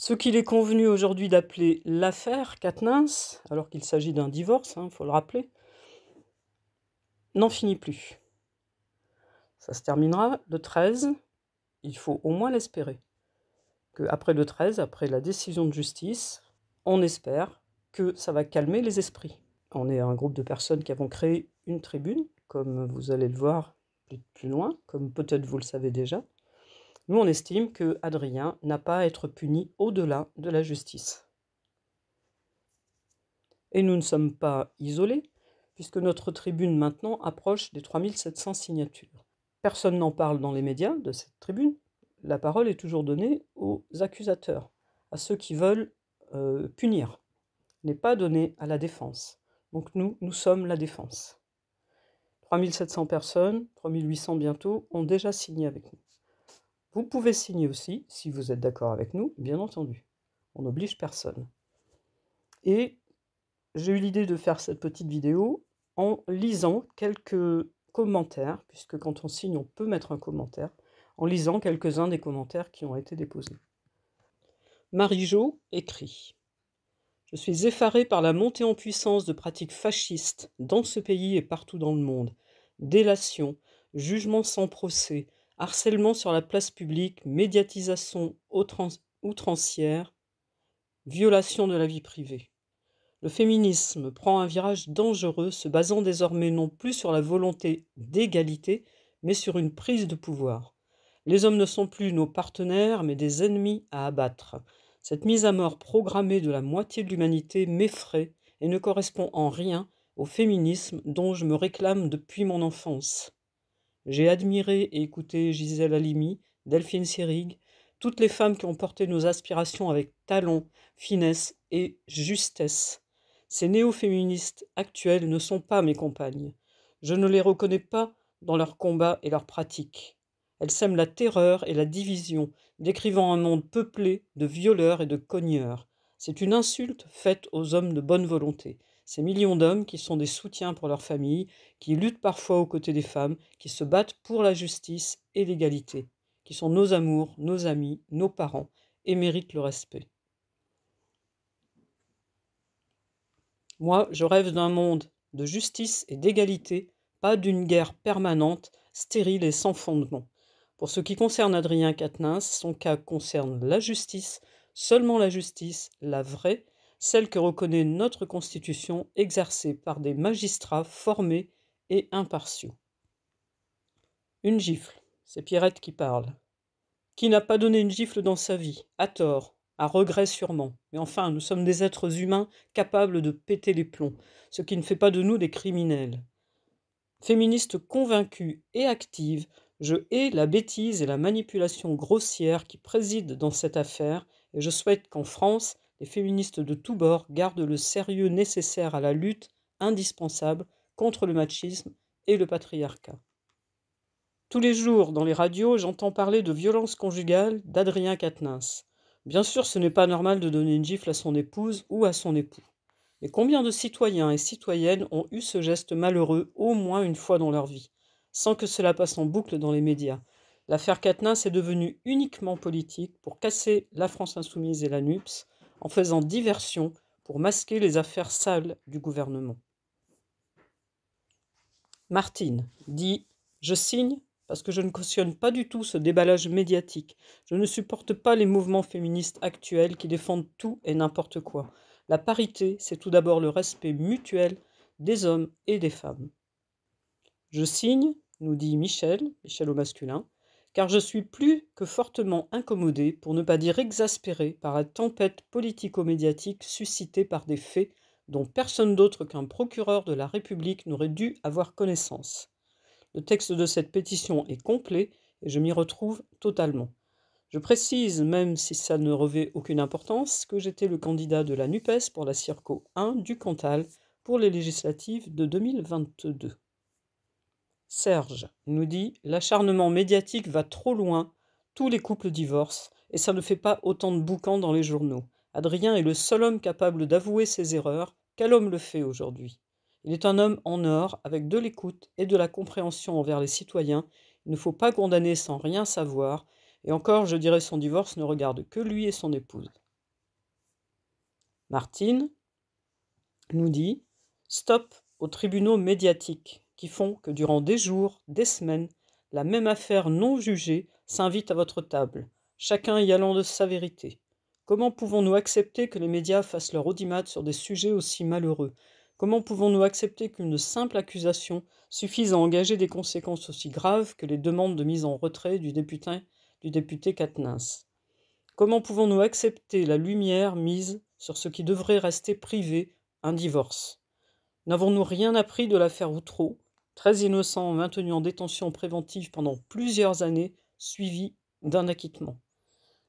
Ce qu'il est convenu aujourd'hui d'appeler l'affaire Quatennens, alors qu'il s'agit d'un divorce, faut le rappeler, n'en finit plus. Ça se terminera le 13, il faut au moins l'espérer. Qu'après le 13, après la décision de justice, on espère que ça va calmer les esprits. On est un groupe de personnes qui avons créé une tribune, comme vous allez le voir plus loin, comme peut-être vous le savez déjà. Nous, on estime que Adrien n'a pas à être puni au-delà de la justice. Et nous ne sommes pas isolés, puisque notre tribune maintenant approche des 3700 signatures. Personne n'en parle dans les médias de cette tribune. La parole est toujours donnée aux accusateurs, à ceux qui veulent punir. N'est pas donnée à la défense. Donc nous sommes la défense. 3700 personnes, 3800 bientôt, ont déjà signé avec nous. Vous pouvez signer aussi, si vous êtes d'accord avec nous, bien entendu. On n'oblige personne. Et j'ai eu l'idée de faire cette petite vidéo en lisant quelques commentaires, puisque quand on signe, on peut mettre un commentaire, en lisant quelques-uns des commentaires qui ont été déposés. Marie-Jo écrit « Je suis effarée par la montée en puissance de pratiques fascistes dans ce pays et partout dans le monde. Délation, jugement sans procès, harcèlement sur la place publique, médiatisation outrancière, violation de la vie privée. Le féminisme prend un virage dangereux, se basant désormais non plus sur la volonté d'égalité, mais sur une prise de pouvoir. Les hommes ne sont plus nos partenaires, mais des ennemis à abattre. Cette mise à mort programmée de la moitié de l'humanité m'effraie et ne correspond en rien au féminisme dont je me réclame depuis mon enfance. J'ai admiré et écouté Gisèle Halimi, Delphine Seyrig, toutes les femmes qui ont porté nos aspirations avec talent, finesse et justesse. Ces néo-féministes actuelles ne sont pas mes compagnes. Je ne les reconnais pas dans leurs combats et leurs pratiques. Elles sèment la terreur et la division, décrivant un monde peuplé de violeurs et de cogneurs. C'est une insulte faite aux hommes de bonne volonté. Ces millions d'hommes qui sont des soutiens pour leurs familles, qui luttent parfois aux côtés des femmes, qui se battent pour la justice et l'égalité, qui sont nos amours, nos amis, nos parents, et méritent le respect. Moi, je rêve d'un monde de justice et d'égalité, pas d'une guerre permanente, stérile et sans fondement. Pour ce qui concerne Adrien Quatennens, son cas concerne la justice, seulement la justice, la vraie, celle que reconnaît notre Constitution, exercée par des magistrats formés et impartiaux. Une gifle, c'est Pierrette qui parle. Qui n'a pas donné une gifle dans sa vie, à tort, à regret sûrement. Mais enfin, nous sommes des êtres humains capables de péter les plombs, ce qui ne fait pas de nous des criminels. Féministe convaincue et active, je hais la bêtise et la manipulation grossière qui président dans cette affaire et je souhaite qu'en France, les féministes de tous bords gardent le sérieux nécessaire à la lutte indispensable contre le machisme et le patriarcat. Tous les jours, dans les radios, j'entends parler de violence conjugale d'Adrien Quatennens. Bien sûr, ce n'est pas normal de donner une gifle à son épouse ou à son époux. Mais combien de citoyens et citoyennes ont eu ce geste malheureux au moins une fois dans leur vie, sans que cela passe en boucle dans les médias? L'affaire Quatennens est devenue uniquement politique pour casser la France Insoumise et la NUPES, en faisant diversion pour masquer les affaires sales du gouvernement. Martine dit « Je signe parce que je ne cautionne pas du tout ce déballage médiatique. Je ne supporte pas les mouvements féministes actuels qui défendent tout et n'importe quoi. La parité, c'est tout d'abord le respect mutuel des hommes et des femmes. Je signe, nous dit Michel au masculin, car je suis plus que fortement incommodé, pour ne pas dire exaspéré, par la tempête politico-médiatique suscitée par des faits dont personne d'autre qu'un procureur de la République n'aurait dû avoir connaissance. Le texte de cette pétition est complet et je m'y retrouve totalement. Je précise, même si ça ne revêt aucune importance, que j'étais le candidat de la NUPES pour la Circo 1 du Cantal pour les législatives de 2022. Serge nous dit « L'acharnement médiatique va trop loin, tous les couples divorcent, et ça ne fait pas autant de boucans dans les journaux. Adrien est le seul homme capable d'avouer ses erreurs. Quel homme le fait aujourd'hui ? Il est un homme en or, avec de l'écoute et de la compréhension envers les citoyens. Il ne faut pas condamner sans rien savoir. Et encore, je dirais, son divorce ne regarde que lui et son épouse. » Martine nous dit « Stop aux tribunaux médiatiques qui font que durant des jours, des semaines, la même affaire non jugée s'invite à votre table, chacun y allant de sa vérité. Comment pouvons-nous accepter que les médias fassent leur audimat sur des sujets aussi malheureux? Comment pouvons-nous accepter qu'une simple accusation suffise à engager des conséquences aussi graves que les demandes de mise en retrait du député Quatennens? Comment pouvons-nous accepter la lumière mise sur ce qui devrait rester privé, un divorce? N'avons-nous rien appris de l'affaire Outreau, 13 innocents maintenus en détention préventive pendant plusieurs années, suivis d'un acquittement?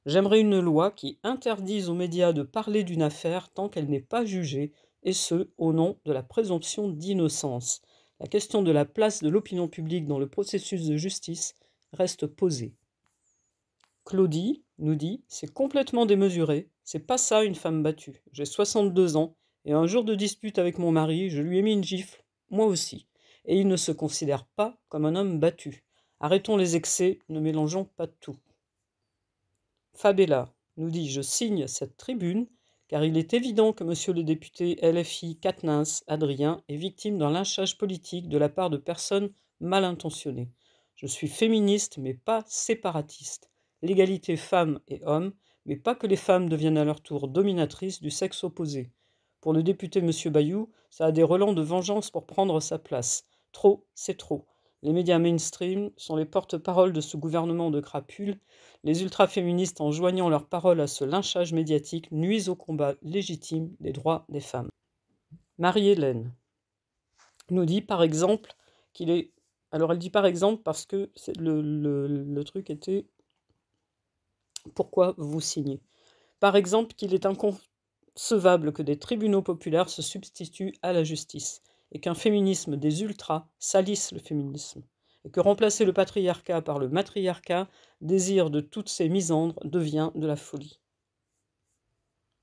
J'aimerais une loi qui interdise aux médias de parler d'une affaire tant qu'elle n'est pas jugée, et ce, au nom de la présomption d'innocence. La question de la place de l'opinion publique dans le processus de justice reste posée. Claudie nous dit « C'est complètement démesuré, c'est pas ça une femme battue. J'ai 62 ans, et un jour de dispute avec mon mari, je lui ai mis une gifle, moi aussi. Et il ne se considère pas comme un homme battu. Arrêtons les excès, ne mélangeons pas tout. » Fabella nous dit « Je signe cette tribune, car il est évident que monsieur le député LFI Quatennens Adrien est victime d'un lynchage politique de la part de personnes mal intentionnées. Je suis féministe, mais pas séparatiste. L'égalité femmes et hommes, mais pas que les femmes deviennent à leur tour dominatrices du sexe opposé. Pour le député monsieur Bayou, ça a des relents de vengeance pour prendre sa place. Trop, c'est trop. Les médias mainstream sont les porte-paroles de ce gouvernement de crapules. Les ultra-féministes, en joignant leurs paroles à ce lynchage médiatique, nuisent au combat légitime des droits des femmes. Marie-Hélène nous dit par exemple qu'il est... Alors elle dit par exemple parce que le truc était « Pourquoi vous signez ?» Par exemple qu'il est inconcevable que des tribunaux populaires se substituent à la justice et qu'un féminisme des ultras salisse le féminisme et que remplacer le patriarcat par le matriarcat, désir de toutes ces misandres, devient de la folie.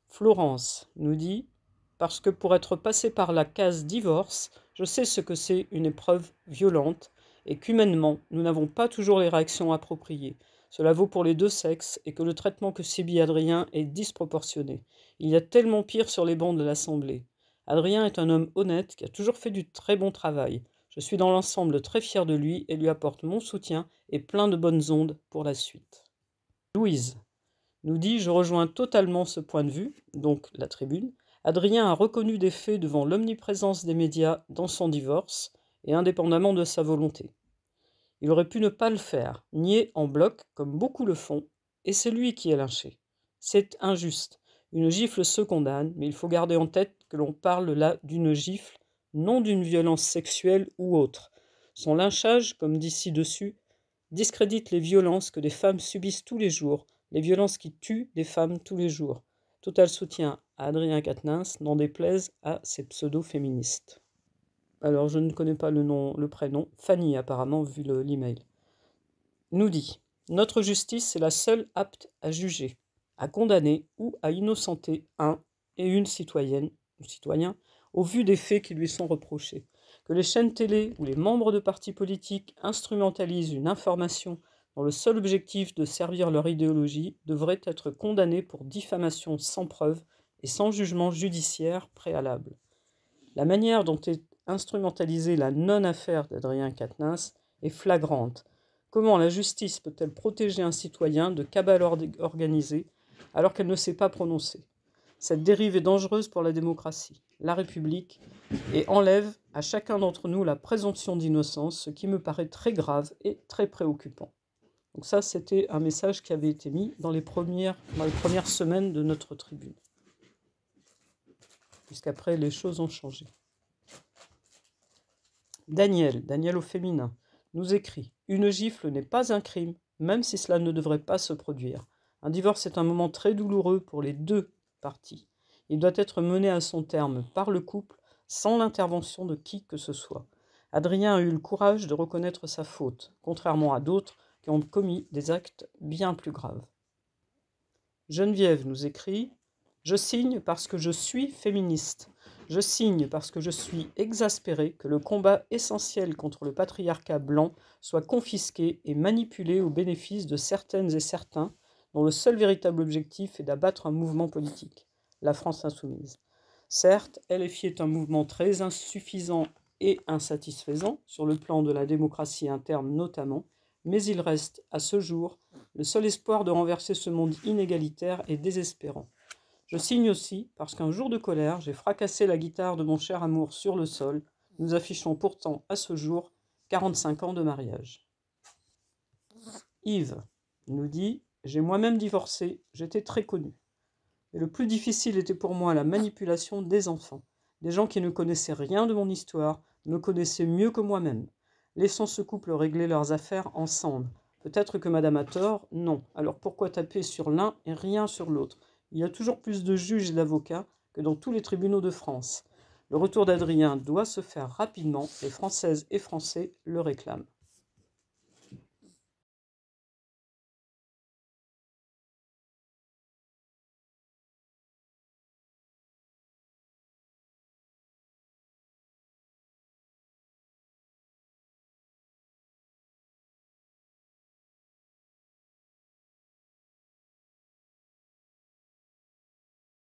Florence nous dit « Parce que pour être passé par la case divorce, je sais ce que c'est une épreuve violente et qu'humainement, nous n'avons pas toujours les réactions appropriées. Cela vaut pour les deux sexes et que le traitement que subit Adrien est disproportionné. Il y a tellement pire sur les bancs de l'Assemblée. Adrien est un homme honnête qui a toujours fait du très bon travail. Je suis dans l'ensemble très fier de lui et lui apporte mon soutien et plein de bonnes ondes pour la suite. » Louise nous dit « Je rejoins totalement ce point de vue, donc la tribune. Adrien a reconnu des faits devant l'omniprésence des médias dans son divorce et indépendamment de sa volonté. Il aurait pu ne pas le faire, nier en bloc, comme beaucoup le font, et c'est lui qui est lynché. C'est injuste. Une gifle se condamne, mais il faut garder en tête que l'on parle là d'une gifle, non d'une violence sexuelle ou autre. Son lynchage, comme dit ci-dessus, discrédite les violences que des femmes subissent tous les jours, les violences qui tuent des femmes tous les jours. Total soutien à Adrien Quatennens, n'en déplaise à ces pseudo-féministes. Alors, je ne connais pas le prénom, Fanny apparemment, vu l'email. Nous dit « Notre justice est la seule apte à juger, à condamner ou à innocenter un et une citoyenne ou citoyen au vu des faits qui lui sont reprochés. Que les chaînes télé ou les membres de partis politiques instrumentalisent une information dans le seul objectif de servir leur idéologie devrait être condamnés pour diffamation sans preuve et sans jugement judiciaire préalable. La manière dont est instrumentalisée la non-affaire d'Adrien Quatennens est flagrante. Comment la justice peut-elle protéger un citoyen de cabale organisée alors qu'elle ne s'est pas prononcée? Cette dérive est dangereuse pour la démocratie, la République, et enlève à chacun d'entre nous la présomption d'innocence, ce qui me paraît très grave et très préoccupant. Donc ça, c'était un message qui avait été mis dans les premières semaines de notre tribune. Puisqu'après, les choses ont changé. Daniel au féminin, nous écrit « Une gifle n'est pas un crime, même si cela ne devrait pas se produire. Un divorce est un moment très douloureux pour les deux parties. Il doit être mené à son terme par le couple, sans l'intervention de qui que ce soit. Adrien a eu le courage de reconnaître sa faute, contrairement à d'autres qui ont commis des actes bien plus graves. » Geneviève nous écrit « Je signe parce que je suis féministe. Je signe parce que je suis exaspérée que le combat essentiel contre le patriarcat blanc soit confisqué et manipulé au bénéfice de certaines et certains dont le seul véritable objectif est d'abattre un mouvement politique. la France insoumise. Certes, LFI est un mouvement très insuffisant et insatisfaisant, sur le plan de la démocratie interne notamment, mais il reste, à ce jour, le seul espoir de renverser ce monde inégalitaire et désespérant. Je signe aussi parce qu'un jour de colère, j'ai fracassé la guitare de mon cher amour sur le sol. Nous affichons pourtant, à ce jour, 45 ans de mariage. Yves nous dit « J'ai moi-même divorcé, j'étais très connu. Mais le plus difficile était pour moi la manipulation des enfants. Des gens qui ne connaissaient rien de mon histoire, me connaissaient mieux que moi-même. Laissons ce couple régler leurs affaires ensemble. Peut-être que madame a tort, non. Alors pourquoi taper sur l'un et rien sur l'autre? Il y a toujours plus de juges et d'avocats que dans tous les tribunaux de France. Le retour d'Adrien doit se faire rapidement, les Françaises et Français le réclament. »